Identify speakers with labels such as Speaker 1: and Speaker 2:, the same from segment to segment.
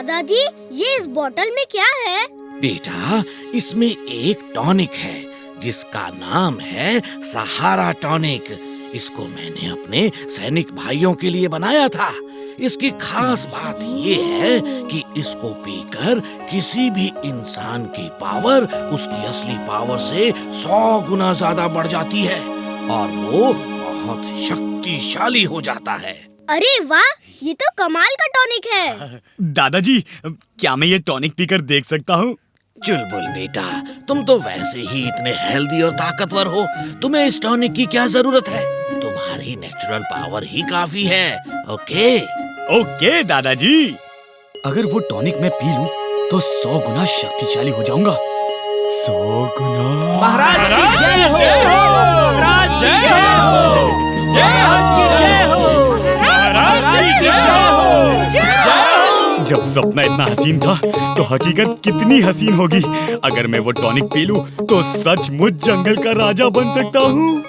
Speaker 1: दादाजी, ये इस बोतल में क्या है?
Speaker 2: बेटा, इसमें एक टॉनिक है जिसका नाम है सहारा टॉनिक। इसको मैंने अपने सैनिक भाइयों के लिए बनाया था। इसकी खास बात ये है कि इसको पीकर किसी भी इंसान की पावर उसकी असली पावर से 100 गुना ज्यादा बढ़ जाती है और वो बहुत शक्तिशाली हो जाता है।
Speaker 1: अरे वाह, ये तो कमाल का टॉनिक है।
Speaker 3: दादाजी, क्या मैं ये टॉनिक पीकर देख सकता हूँ?
Speaker 2: चुलबुल बेटा, तुम तो वैसे ही इतने हेल्दी और ताकतवर हो, तुम्हें इस टॉनिक की क्या जरूरत है? तुम्हारी नेचुरल पावर ही काफी है। ओके
Speaker 3: दादाजी, अगर वो टॉनिक मैं पी लूं तो 100 गुना शक्तिशाली हो जाऊंगा। 100 गुना।
Speaker 4: महाराज की जय हो! महाराज की जय हो! महाराज की जय हो! महाराज की जय हो!
Speaker 3: जब सपना इतना हसीन था तो हकीकत कितनी हसीन होगी। अगर मैं वो टॉनिक पी लूं तो सचमुच जंगल का राजा बन सकता हूँ।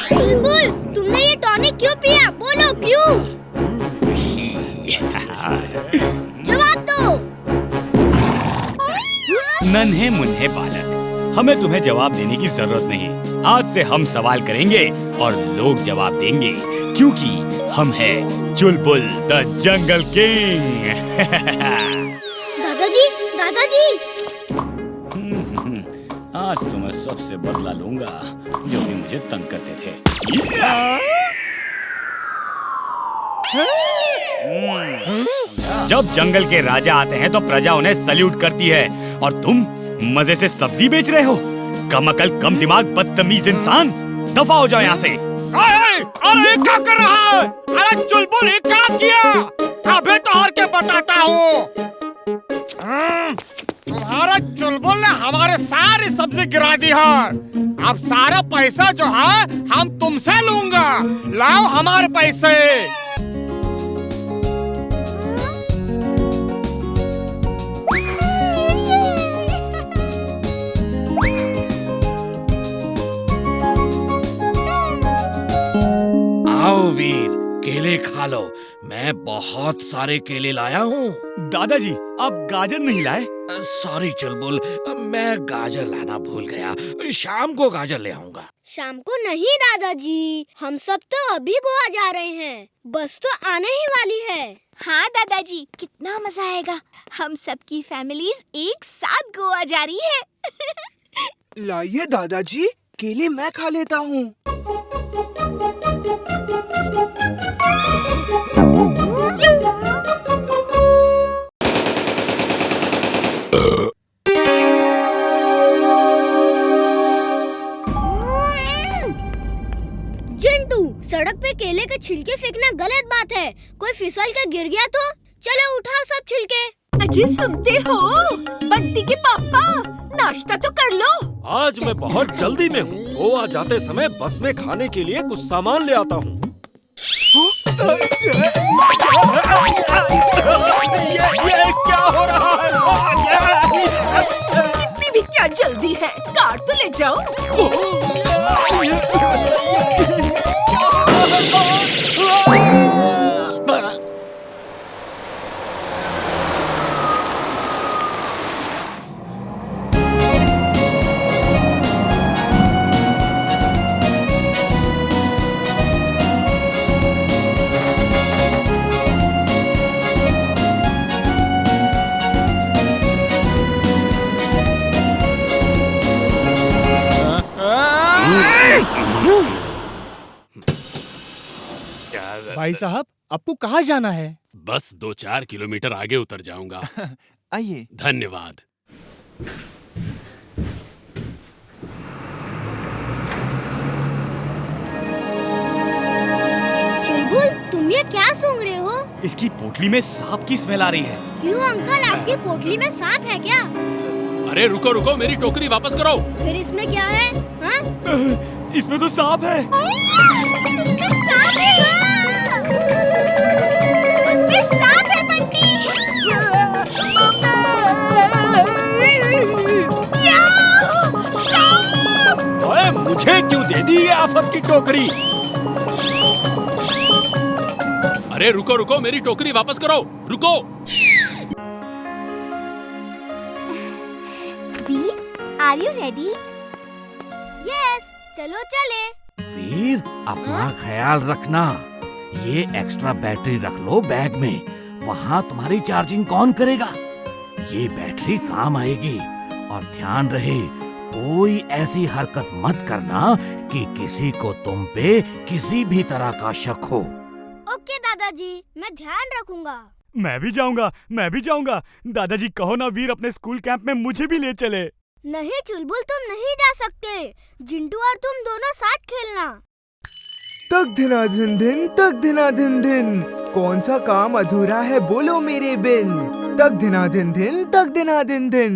Speaker 1: चुलबुल, तुमने ये टॉनिक क्यों पिया? बोलो क्यों? जवाब दो।
Speaker 3: नन्हे मुन्ने बालक, हमें तुम्हें जवाब देने की जरूरत नहीं। आज से हम सवाल करेंगे और लोग जवाब देंगे, क्योंकि हम हैं चुलबुल द जंगल किंग।
Speaker 1: दादाजी, दादाजी।
Speaker 3: आज तो मैं सबसे बदला लूंगा जो भी मुझे तंग करते थे। जब जंगल के राजा आते हैं तो प्रजा उन्हें सल्यूट करती है और तुम मजे से सब्जी बेच रहे हो। कम अकल कम दिमाग बदतमीज इंसान, दफा हो जाओ यहाँ से।
Speaker 4: अरे क्या कर रहा है? अरे चुलबुल, ये क्या किया? अबे तो और क्या बताता हूँ। तुम्हारा चुलबुल ने हमारे सारी सब्जी गिरा दी है। अब सारा पैसा जो है हम तुमसे लूंगा। लाओ हमारे पैसे।
Speaker 2: आओ वीर, केले खा लो। मैं बहुत सारे केले लाया हूँ।
Speaker 3: दादाजी, आप गाजर नहीं लाए?
Speaker 2: सॉरी चुलबुल, मैं गाजर लाना भूल गया। शाम को गाजर ले आऊंगा।
Speaker 1: शाम को नहीं दादाजी, हम सब तो अभी गोवा जा रहे हैं। बस तो आने ही वाली है।
Speaker 5: हाँ दादाजी, कितना मजा आएगा। हम सब की फैमिलीज एक साथ गोवा जा रही है।
Speaker 6: लाइए दादाजी, केले मैं खा लेता हूँ।
Speaker 1: चिंटू, सड़क पे केले के छिलके फेंकना गलत बात है। कोई फिसल के गिर गया तो? चलो उठाओ सब छिलके।
Speaker 5: अजी सुनते हो? बंटी के पापा, नाश्ता तो कर लो।
Speaker 7: आज मैं बहुत जल्दी में हूँ। गोवा जाते समय बस में खाने के लिए कुछ सामान ले आता हूँ।
Speaker 4: ये क्या हो रहा है?
Speaker 5: इतनी भी क्या जल्दी है? कार तो ले जाओ।
Speaker 8: भाई साहब, आपको कहाँ जाना है?
Speaker 9: बस 2-4 किलोमीटर आगे उतर जाऊंगा।
Speaker 8: आइए।
Speaker 9: धन्यवाद।
Speaker 1: चुलबुल, तुम ये क्या सूंघ रहे हो?
Speaker 3: इसकी पोटली में सांप की स्मेल आ रही है।
Speaker 1: क्यों अंकल, आपकी पोटली में सांप है क्या?
Speaker 9: अरे रुको रुको, मेरी टोकरी वापस करो।
Speaker 1: फिर इसमें क्या है? हाँ?
Speaker 3: इसमें तो सांप है।
Speaker 5: उसमें सांप है। उसमें सांप है बंटी।
Speaker 7: ओए, मुझे क्यों दे दी ये आफत की टोकरी?
Speaker 9: अरे रुको रुको, मेरी टोकरी वापस करो, रुको।
Speaker 5: वीर, आर यू रेडी?
Speaker 1: यस, चलो चले।
Speaker 2: वीर, अपना ख्याल रखना। ये एक्स्ट्रा बैटरी रख लो बैग में। वहाँ तुम्हारी चार्जिंग कौन करेगा? ये बैटरी काम आएगी। और ध्यान रहे, कोई ऐसी हरकत मत करना कि किसी को तुम पे किसी भी तरह का शक हो।
Speaker 1: ओके दादाजी, मैं ध्यान रखूंगा।
Speaker 3: मैं भी जाऊंगा। दादाजी कहो ना वीर अपने स्कूल कैंप में मुझे भी ले चले।
Speaker 1: नहीं चुलबुल, तुम नहीं जा सकते। जिंटू और तुम दोनों साथ खेलना।
Speaker 6: तक धिना धिन धिन, तक धिना धिन धिन, कौन सा काम अधूरा है बोलो मेरे बिन। तक धिना धिन धिन, तक धिना धिन धिन।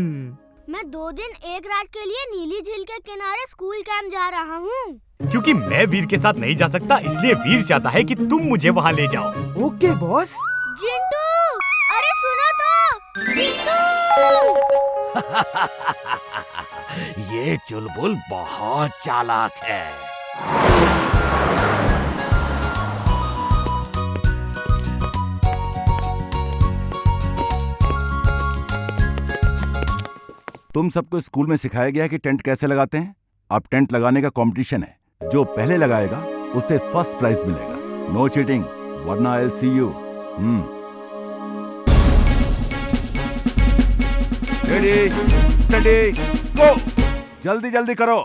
Speaker 1: मैं 2 दिन 1 रात के लिए नीली झील के किनारे स्कूल कैंप जा रहा हूँ।
Speaker 3: क्योंकि मैं वीर के साथ नहीं जा सकता, इसलिए वीर चाहता है कि तुम मुझे वहाँ ले जाओ।
Speaker 6: Okay boss.
Speaker 1: जिंटू, अरे सुनो तो, जिंटू।
Speaker 2: ये चुलबुल बहुत चालाक है।
Speaker 10: तुम सबको स्कूल में सिखाया गया है कि टेंट कैसे लगाते हैं। अब टेंट लगाने का कंपटीशन है। जो पहले लगाएगा उसे फर्स्ट प्राइज मिलेगा। नो चीटिंग, वरना I will see you. Ready, steady, go. जल्दी जल्दी करो।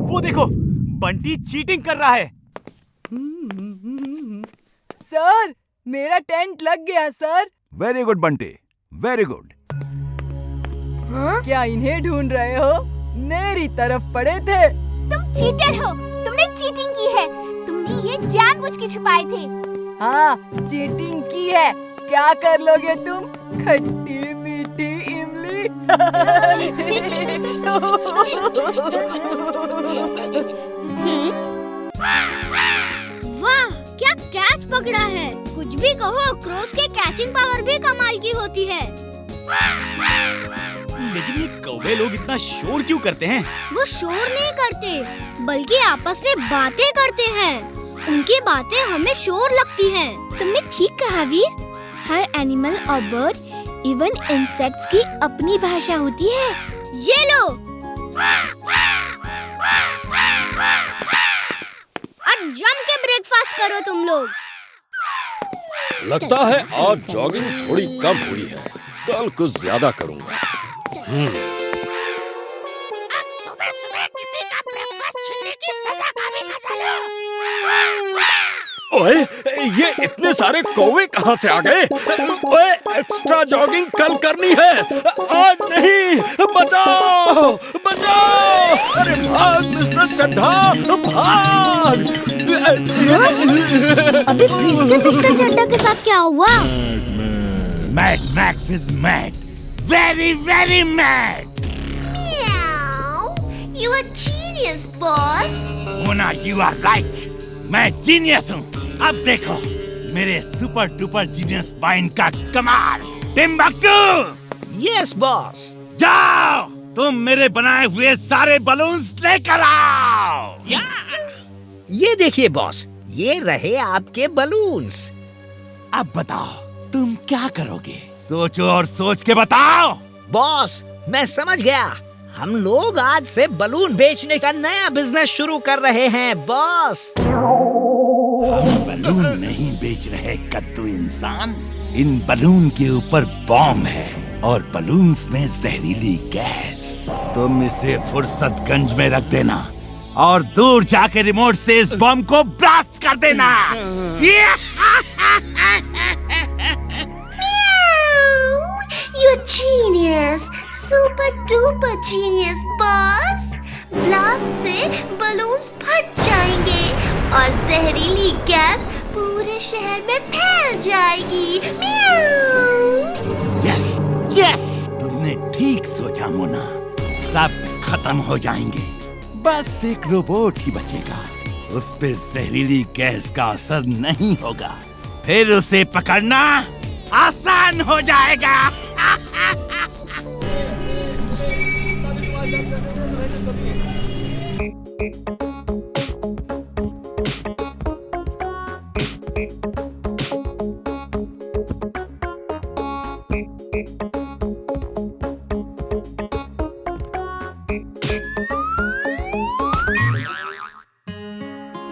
Speaker 3: वो देखो, बंटी चीटिंग कर रहा है।
Speaker 11: सर, मेरा टेंट लग गया sir.
Speaker 10: Very good Bunty, very good.
Speaker 11: क्या इन्हें ढूंढ रहे हो? मेरी तरफ पड़े थे।
Speaker 5: तुम चीटर हो, तुमने चीटिंग की है। तुमने ये जानबूझ के छुपाए थे।
Speaker 11: हाँ, चीटिंग की है। क्या कर लोगे तुम? खट्टी मीठी इमली।
Speaker 1: वाह, क्या कैच पकड़ा है। कुछ भी कहो, क्रोस के कैचिंग पावर भी कमाल की होती है।
Speaker 3: लेकिन ये कौवे लोग इतना शोर क्यों करते हैं?
Speaker 1: वो शोर नहीं करते, बल्कि आपस में बातें करते हैं। उनकी बातें हमें शोर लगती हैं।
Speaker 5: तुमने ठीक कहा वीर। हर एनिमल और बर्ड, इवन इंसेक्ट्स की अपनी भाषा होती है।
Speaker 1: ये लो, अब जम के ब्रेकफास्ट करो तुम लोग।
Speaker 7: लगता है आज जॉगिंग थोड़ी कम हुई है। कल कुछ ज्यादा करूंगा।
Speaker 1: सुबह सुबह किसी का ब्रेकफास्ट छीनने की सजा का भी मजा लो।
Speaker 7: ओए, ये इतने सारे कौवे कहाँ से आ गए? ओए, एक्स्ट्रा जॉगिंग कल करनी है, आज नहीं। बचाओ, बचाओ! अरे भाग मिस्टर चड्ढा, भाग!
Speaker 1: अभी फिर से मिस्टर चड्ढा के साथ क्या हुआ?
Speaker 2: Mad Max is mad, very very mad.
Speaker 5: You are genius, boss.
Speaker 2: Mona, you are right. मैं जीनियस हूँ। अब देखो मेरे सुपर डुपर जीनियस माइंड का कमाल। टिम्बक्टू!
Speaker 12: Yes boss.
Speaker 2: जाओ, तुम मेरे बनाए हुए सारे बलून्स लेकर आओ।
Speaker 12: ये देखिए बॉस, ये रहे आपके बलून्स।
Speaker 2: अब बताओ तुम क्या करोगे? सोचो और सोच के बताओ।
Speaker 12: बॉस, मैं समझ गया। हम लोग आज से बलून बेचने का नया बिजनेस शुरू कर रहे हैं बॉस।
Speaker 2: हम बलून नहीं
Speaker 10: सोच रहे कद्दू इंसान? इन बलून के ऊपर बॉम्ब है और बलून्स में जहरीली गैस। तुम इसे फुर्सतगंज में रख देना और दूर जाके रिमोट से इस बॉम्ब को ब्लास्ट कर देना।
Speaker 13: You're genius, super duper genius, boss. Blast से बलून्स फट जाएंगे और जहरीली गैस पूरे शहर में फैल जाएगी।
Speaker 10: यस यस, तुमने ठीक सोचा मोना। सब खत्म हो जाएंगे, बस एक रोबोट ही बचेगा। उस पे जहरीली गैस का असर नहीं होगा, फिर उसे पकड़ना आसान हो जाएगा।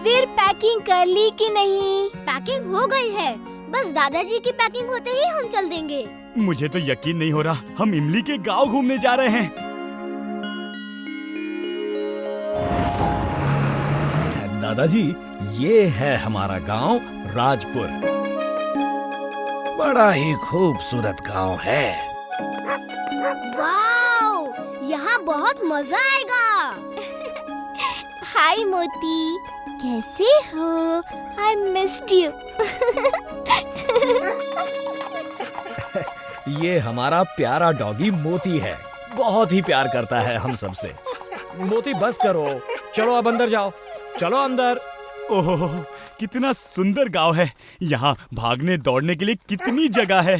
Speaker 5: वीर पैकिंग कर ली कि नहीं?
Speaker 1: पैकिंग हो गई है, बस दादाजी की पैकिंग होते ही हम चल देंगे।
Speaker 3: मुझे तो यकीन नहीं हो रहा, हम इमली के गांव घूमने जा रहे हैं।
Speaker 7: दादाजी, ये है हमारा गांव राजपुर।
Speaker 2: बड़ा ही खूबसूरत गांव है।
Speaker 1: वाओ, यहाँ बहुत मजा आएगा।
Speaker 5: हाय मोती, कैसे हो? I missed you.
Speaker 7: ये हमारा प्यारा डॉगी मोती है, बहुत ही प्यार करता है हम सबसे। मोती बस करो, चलो अब अंदर जाओ, चलो अंदर।
Speaker 3: ओह, कितना सुंदर गांव है। यहाँ भागने दौड़ने के लिए कितनी जगह है।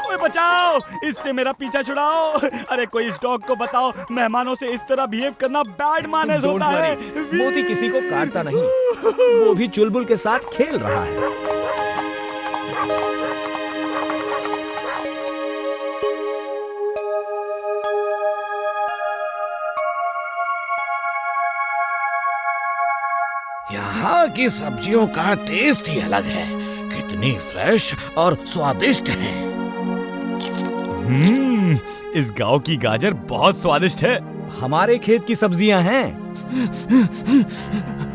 Speaker 3: ओए बचाओ, इससे मेरा पीछा छुड़ाओ। अरे कोई इस डॉग को बताओ, मेहमानों से इस तरह बिहेव करना बैड मैनर्स होता है।
Speaker 7: मोती किसी को काटता नहीं, वो भी चुलबुल के साथ खेल रहा है।
Speaker 2: यहाँ की सब्जियों का टेस्ट ही अलग है, कितनी फ्रेश और स्वादिष्ट हैं।
Speaker 3: इस गांव की गाजर बहुत स्वादिष्ट है।
Speaker 7: हमारे खेत की सब्जियां हैं।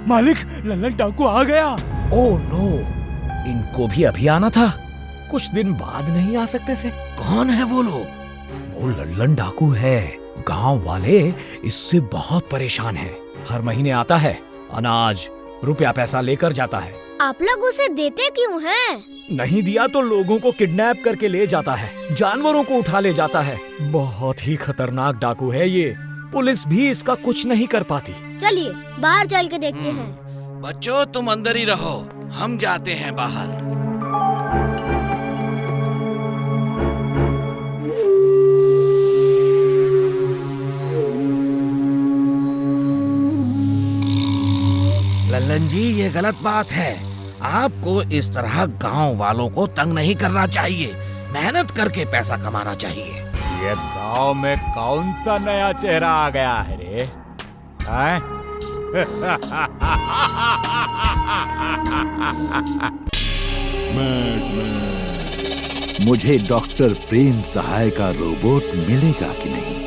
Speaker 3: मालिक, लल्लन डाकू आ गया।
Speaker 7: ओह नो, इनको भी अभी आना था, कुछ दिन बाद नहीं आ सकते थे।
Speaker 2: कौन है वो लोग?
Speaker 7: वो लल्लन डाकू है। गांव वाले इससे बहुत परेशान हैं। हर महीने आता है, अनाज रुपया पैसा लेकर जाता है।
Speaker 1: आप लोग उसे देते क्यों हैं?
Speaker 7: नहीं दिया तो लोगों को किडनैप करके ले जाता है, जानवरों को उठा ले जाता है। बहुत ही खतरनाक डाकू है ये, पुलिस भी इसका कुछ नहीं कर पाती।
Speaker 1: चलिए बाहर चल के देखते हैं।
Speaker 2: बच्चों, तुम अंदर ही रहो, हम जाते हैं बाहर। लल्लन जी, ये गलत बात है। आपको इस तरह गांव वालों को तंग नहीं करना चाहिए, मेहनत करके पैसा कमाना चाहिए।
Speaker 3: ये गांव में कौन सा नया चेहरा आ गया है रे?
Speaker 10: मुझे डॉक्टर प्रेम सहाय का रोबोट मिलेगा कि नहीं?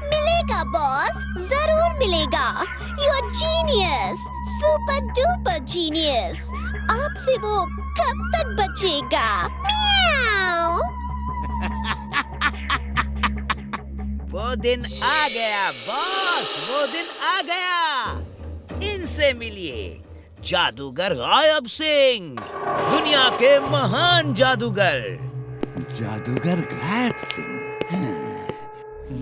Speaker 5: मिलेगा बॉस, जरूर मिलेगा। You are genius, super duper genius. आपसे वो कब तक बचेगा? म्याऊ।
Speaker 12: वो दिन आ गया बॉस, वो दिन आ गया। इनसे मिलिए, जादूगर गायब सिंह, दुनिया के महान जादूगर।
Speaker 10: जादूगर गायब सिंह?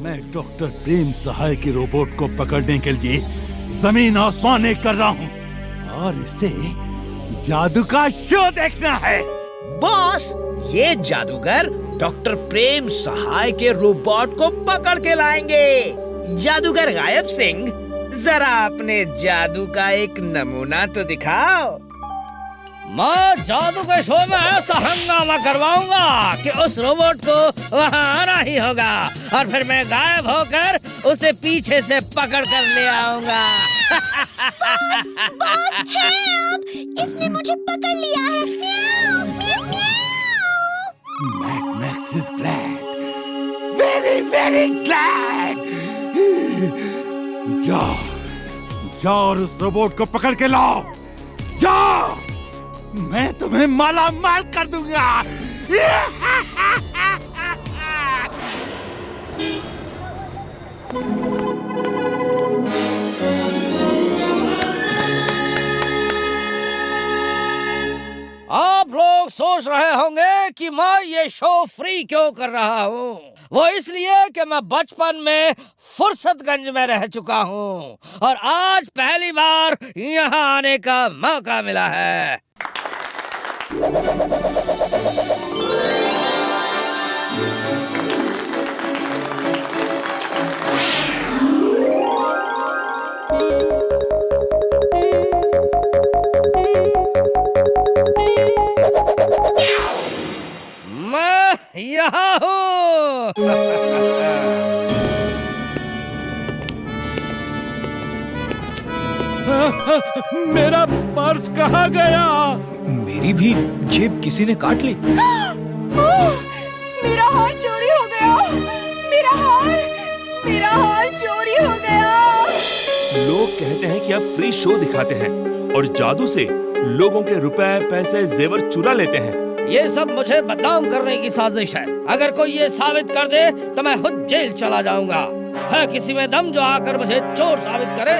Speaker 10: मैं डॉक्टर प्रेम सहाय के रोबोट को पकड़ने के लिए जमीन आसमान एक कर रहा हूँ और इसे जादू का शो देखना है।
Speaker 12: बॉस, ये जादूगर डॉक्टर प्रेम सहाय के रोबोट को पकड़ के लाएंगे। जादूगर गायब सिंह, जरा अपने जादू का एक नमूना तो दिखाओ।
Speaker 4: मैं जादू के शो में ऐसा हंगामा करवाऊंगा कि उस रोबोट को वहाँ आना ही होगा और फिर मैं गायब होकर उसे पीछे से पकड़ कर ले आऊंगा।
Speaker 5: Boss help! इसने मुझे पकड़ लिया है। म्याऊ, म्याऊ, म्याऊ।
Speaker 10: Mad Max is glad, very very glad. जाओ और उस रोबोट को पकड़ के लाओ। जाओ, मैं तुम्हें माला माल कर दूंगा।
Speaker 2: आप लोग सोच रहे होंगे कि मैं ये शो फ्री क्यों कर रहा हूँ। वो इसलिए कि मैं बचपन में फुर्सतगंज में रह चुका हूँ और आज पहली बार यहाँ आने का मौका मिला है। मैं यहाँ हूँ।
Speaker 7: मेरा पर्स कहाँ गया?
Speaker 4: मेरी भी जेब किसी ने काट ली।
Speaker 11: मेरा हार चोरी हो गया। मेरा हार चोरी हो गया।
Speaker 9: लोग कहते हैं कि आप फ्री शो दिखाते हैं और जादू से लोगों के रुपए, पैसे, जेवर चुरा लेते हैं।
Speaker 2: ये सब मुझे बदनाम करने की साजिश है। अगर कोई ये साबित कर दे तो मैं खुद जेल चला जाऊंगा। है किसी में दम जो आकर मुझे चोर साबित करे?